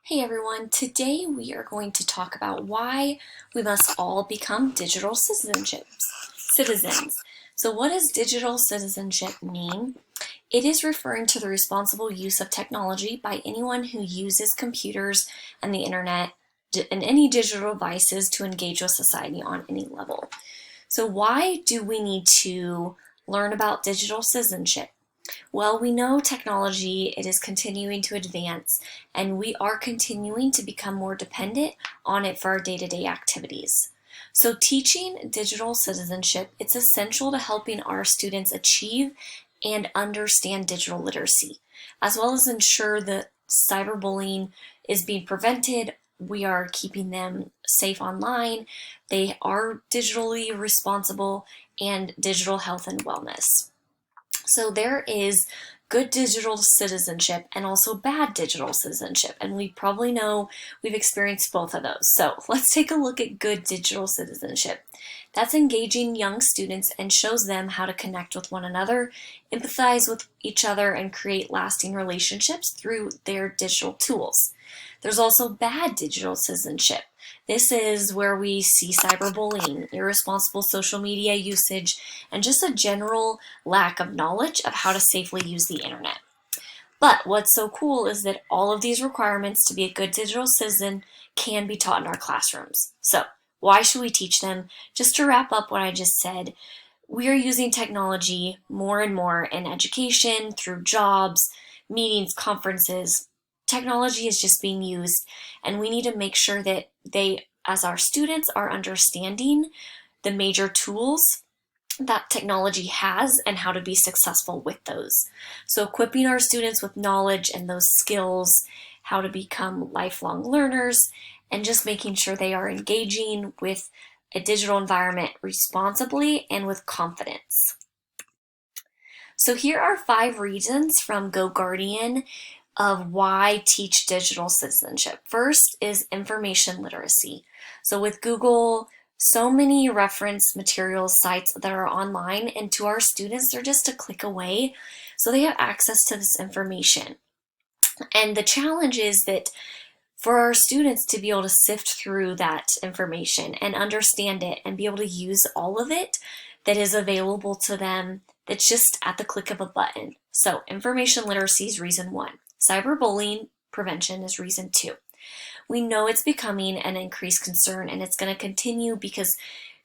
Hey everyone, today we are going to talk about why we must all become digital citizens. So what does digital citizenship mean? It is referring to the responsible use of technology by anyone who uses computers and the internet and any digital devices to engage with society on any level. So why do we need to learn about digital citizenship? Well, we know technology, it is continuing to advance, and we are continuing to become more dependent on it for our day-to-day activities. So teaching digital citizenship, it's essential to helping our students achieve and understand digital literacy, as well as ensure that cyberbullying is being prevented. We are keeping them safe online. They are digitally responsible, and digital health and wellness. So there is good digital citizenship and also bad digital citizenship. And we probably know we've experienced both of those. So let's take a look at good digital citizenship. That's engaging young students and shows them how to connect with one another, empathize with each other, and create lasting relationships through their digital tools. There's also bad digital citizenship. This is where we see cyberbullying, irresponsible social media usage, and just a general lack of knowledge of how to safely use the internet. But what's so cool is that all of these requirements to be a good digital citizen can be taught in our classrooms. So why should we teach them? Just to wrap up what I just said, we are using technology more and more in education, through jobs, meetings, conferences. Technology is just being used, and we need to make sure that they, as our students, are understanding the major tools that technology has and how to be successful with those. So equipping our students with knowledge and those skills, how to become lifelong learners, and just making sure they are engaging with a digital environment responsibly and with confidence. So here are 5 reasons from GoGuardian of why teach digital citizenship. First is information literacy. So with Google, so many reference materials sites that are online, and to our students, they're just a click away. So they have access to this information. And the challenge is that for our students to be able to sift through that information and understand it and be able to use all of it that is available to them, that's just at the click of a button. So information literacy is reason 1. Cyberbullying prevention is reason 2. We know it's becoming an increased concern, and it's going to continue because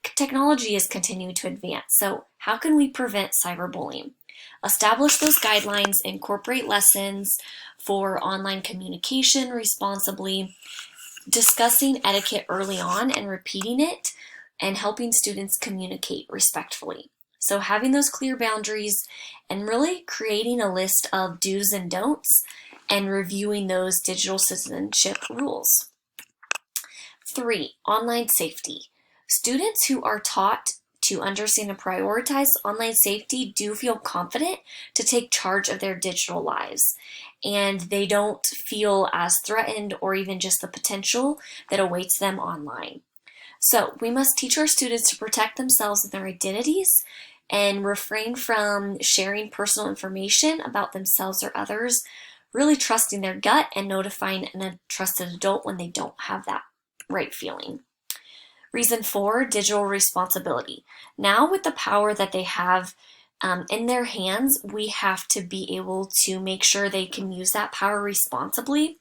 technology is continuing to advance. So how can we prevent cyberbullying? Establish those guidelines, incorporate lessons for online communication responsibly, discussing etiquette early on and repeating it, and helping students communicate respectfully. So having those clear boundaries and really creating a list of do's and don'ts and reviewing those digital citizenship rules. 3, online safety. Students who are taught to understand and prioritize online safety do feel confident to take charge of their digital lives, and they don't feel as threatened or even just the potential that awaits them online. So we must teach our students to protect themselves and their identities and refrain from sharing personal information about themselves or others, really trusting their gut and notifying a trusted adult when they don't have that right feeling. Reason 4, digital responsibility. Now with the power that they have in their hands, we have to be able to make sure they can use that power responsibly.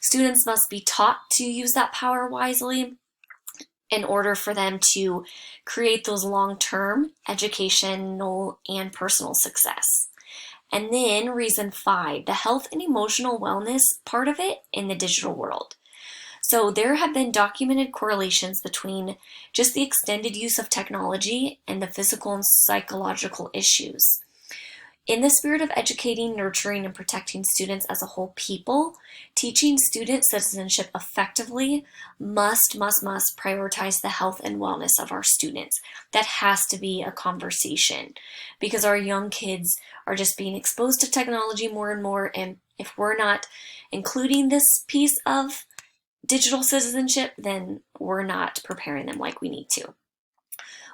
Students must be taught to use that power wisely in order for them to create those long-term educational and personal success. And then reason 5, the health and emotional wellness part of it in the digital world. So there have been documented correlations between just the extended use of technology and the physical and psychological issues. In the spirit of educating, nurturing, and protecting students as a whole people, teaching student citizenship effectively must prioritize the health and wellness of our students. That has to be a conversation because our young kids are just being exposed to technology more and more, and if we're not including this piece of digital citizenship, then we're not preparing them like we need to.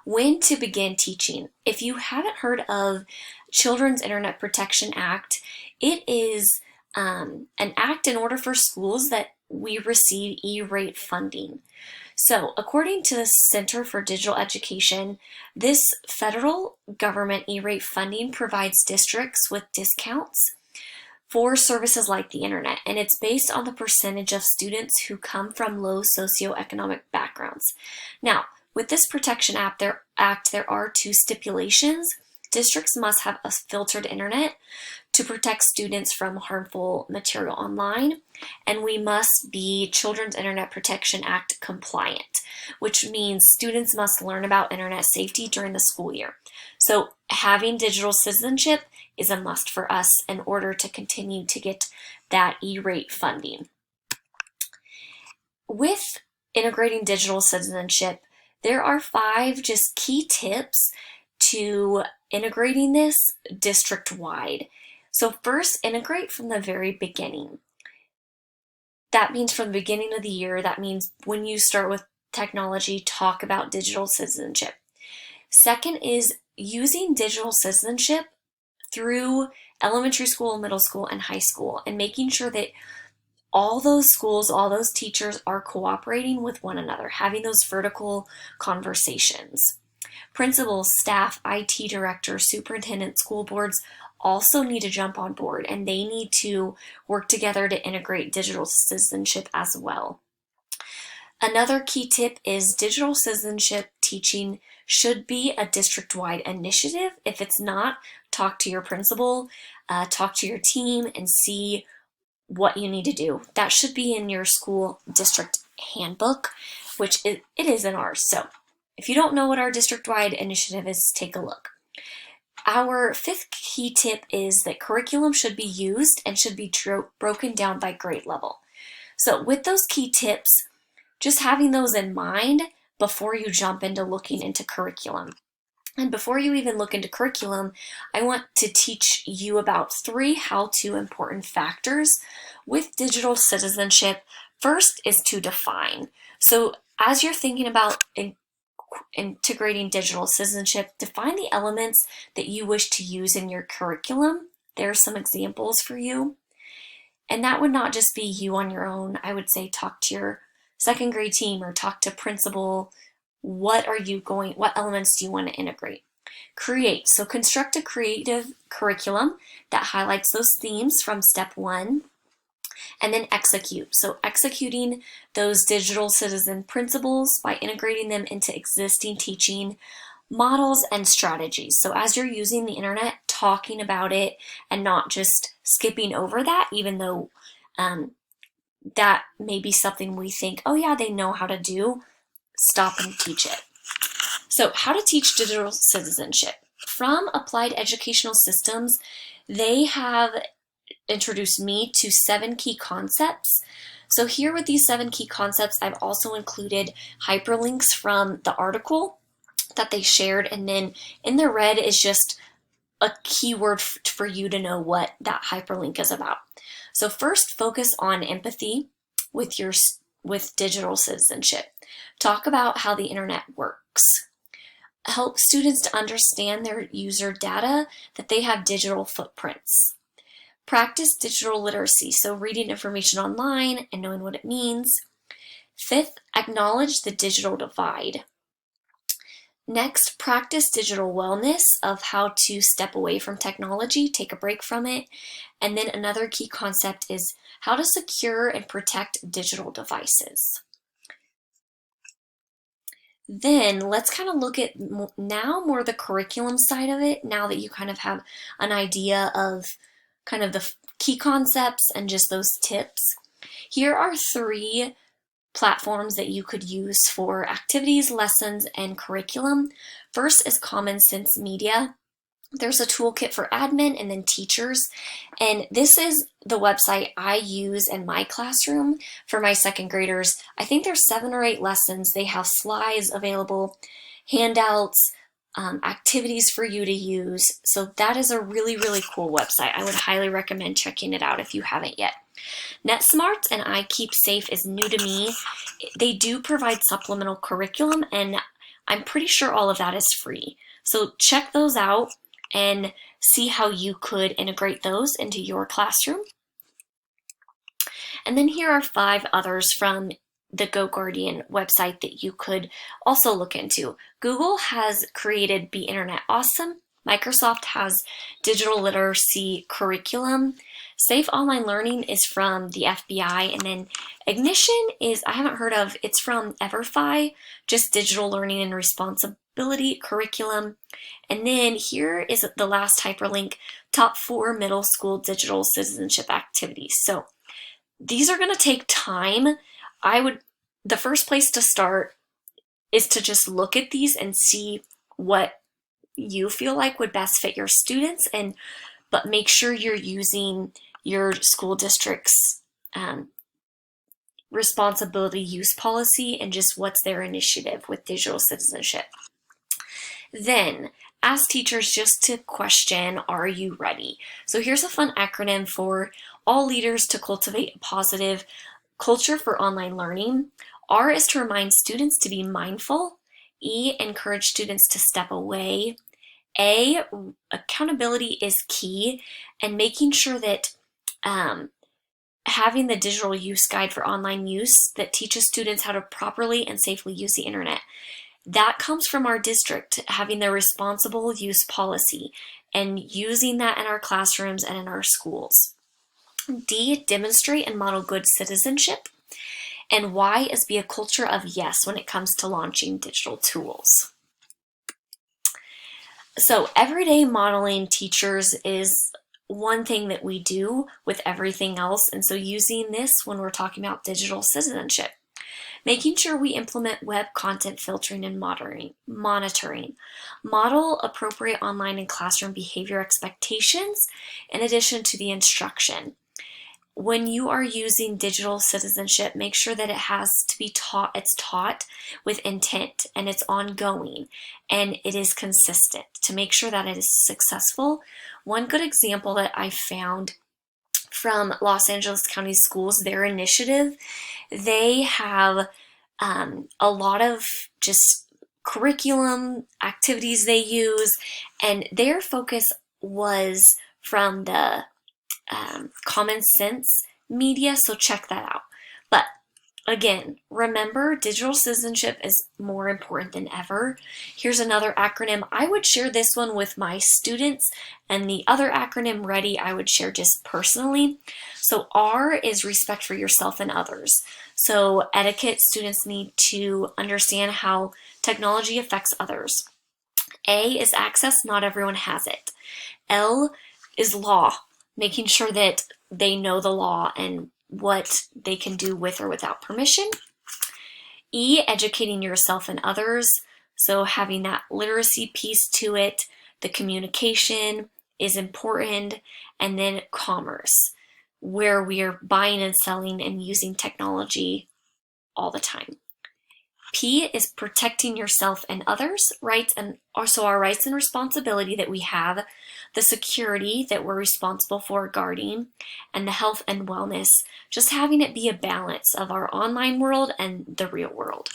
When to begin teaching. If you haven't heard of Children's Internet Protection Act, it is an act in order for schools that we receive E-rate funding. So, according to the Center for Digital Education, this federal government E-rate funding provides districts with discounts for services like the internet, and it's based on the percentage of students who come from low socioeconomic backgrounds. Now, with this Protection Act, there are two stipulations. Districts must have a filtered internet to protect students from harmful material online, and we must be Children's Internet Protection Act compliant, which means students must learn about internet safety during the school year. So having digital citizenship is a must for us in order to continue to get that E-rate funding. With integrating digital citizenship, there are 5 just key tips to integrating this district-wide. So first, integrate from the very beginning. That means from the beginning of the year. That means when you start with technology, talk about digital citizenship. Second is using digital citizenship through elementary school, middle school, and high school, and making sure that all those schools, all those teachers are cooperating with one another, having those vertical conversations. Principals, staff, IT directors, superintendents, school boards also need to jump on board, and they need to work together to integrate digital citizenship as well. Another key tip is digital citizenship teaching should be a district-wide initiative. If it's not, talk to your principal, talk to your team, and see what you need to do. That should be in your school district handbook, which it is in ours. So if you don't know what our district-wide initiative is, take a look. Our 5th key tip is that curriculum should be used and should be broken down by grade level. So with those key tips, just having those in mind before you jump into looking into curriculum. And before you even look into curriculum, I want to teach you about 3 how-to important factors with digital citizenship. First is to define. So as you're thinking about integrating digital citizenship, define the elements that you wish to use in your curriculum. There are some examples for you. And that would not just be you on your own. I would say talk to your 2nd grade team or talk to principal. What elements do you want to integrate? Create. So construct a creative curriculum that highlights those themes from step 1. And then execute. So executing those digital citizen principles by integrating them into existing teaching models and strategies. So as you're using the internet, talking about it and not just skipping over that, even though that may be something we think, oh yeah, they know how to do, stop and teach it. So how to teach digital citizenship. From Applied Educational Systems, they have introduced me to 7 key concepts. So here with these 7 key concepts, I've also included hyperlinks from the article that they shared, and then in the red is just a keyword for you to know what that hyperlink is about. So first, focus on empathy with digital citizenship. Talk about how the internet works. Help students to understand their user data, that they have digital footprints. Practice digital literacy, so reading information online and knowing what it means. 5th, acknowledge the digital divide. Next, practice digital wellness of how to step away from technology, take a break from it. And then another key concept is how to secure and protect digital devices. Then let's kind of look at now more the curriculum side of it, now that you kind of have an idea of kind of the key concepts and just those tips. Here are 3 platforms that you could use for activities, lessons, and curriculum. First is Common Sense Media. There's a toolkit for admin and then teachers. And this is the website I use in my classroom for my 2nd graders. I think there's 7 or 8 lessons. They have slides available, handouts, activities for you to use. So that is a really, really cool website. I would highly recommend checking it out if you haven't yet. NetSmart and iKeepSafe is new to me. They do provide supplemental curriculum, and I'm pretty sure all of that is free. So check those out and see how you could integrate those into your classroom. And then here are 5 others from the Go Guardian website that you could also look into. Google has created Be Internet Awesome. Microsoft has digital literacy curriculum. Safe Online Learning is from the FBI, and then Ignition is, I haven't heard of, it's from EverFi, just digital learning and responsibility curriculum. And then here is the last hyperlink, top 4 middle school digital citizenship activities. So these are going to take time. The first place to start is to just look at these and see what you feel like would best fit your students, but make sure you're using your school district's responsibility use policy and just what's their initiative with digital citizenship. Then, as teachers, just to question, are you ready? So here's a fun acronym for all leaders to cultivate a positive culture for online learning. R is to remind students to be mindful. E, encourage students to step away. A, accountability is key, and making sure that having the digital use guide for online use that teaches students how to properly and safely use the internet. That comes from our district, having the responsible use policy and using that in our classrooms and in our schools. D, demonstrate and model good citizenship. And Y is be a culture of yes when it comes to launching digital tools. So everyday modeling teachers is one thing that we do with everything else. And so using this when we're talking about digital citizenship. Making sure we implement web content filtering and monitoring. Model appropriate online and classroom behavior expectations in addition to the instruction. When you are using digital citizenship, make sure that it has to be taught, it's taught with intent and it's ongoing and it is consistent to make sure that it is successful. One good example that I found from Los Angeles County Schools, their initiative, they have a lot of just curriculum activities they use, and their focus was from the Common Sense media, so check that out. But again, remember, digital citizenship is more important than ever. Here's another acronym. I would share this one with my students, and the other acronym, READY, I would share just personally. So R is respect for yourself and others. So etiquette, students need to understand how technology affects others. A is access, not everyone has it. L is law, making sure that they know the law and what they can do with or without permission. E, educating yourself and others, so having that literacy piece to it. The communication is important. And then commerce, where we are buying and selling and using technology all the time. P is protecting yourself and others' rights, and also our rights and responsibility that we have, the security that we're responsible for guarding, and the health and wellness, just having it be a balance of our online world and the real world.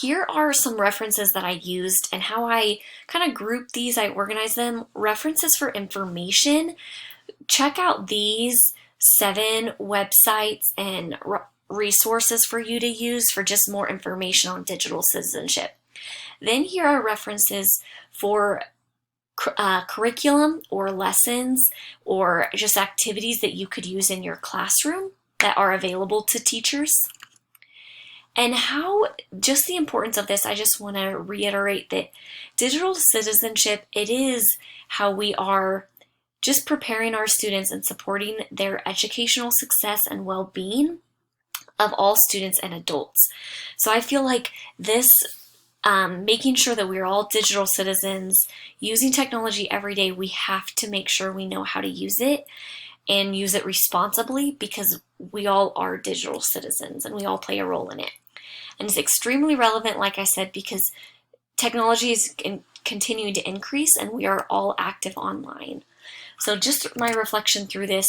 Here are some references that I used and how I kind of group these, I organize them. References for information. Check out these 7 websites and resources for you to use for just more information on digital citizenship. Then here are references for curriculum or lessons or just activities that you could use in your classroom that are available to teachers. And how, just the importance of this, I just want to reiterate that digital citizenship, it is how we are just preparing our students and supporting their educational success and well-being of all students and adults. So I feel like this, making sure that we're all digital citizens, using technology every day, we have to make sure we know how to use it and use it responsibly, because we all are digital citizens and we all play a role in it. And it's extremely relevant, like I said, because technology is continuing to increase and we are all active online. So just my reflection through this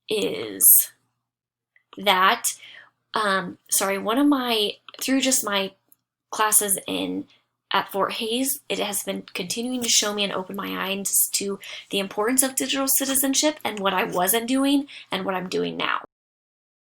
is that, through just my classes in at Fort Hays, it has been continuing to show me and open my eyes to the importance of digital citizenship and what I wasn't doing and what I'm doing now.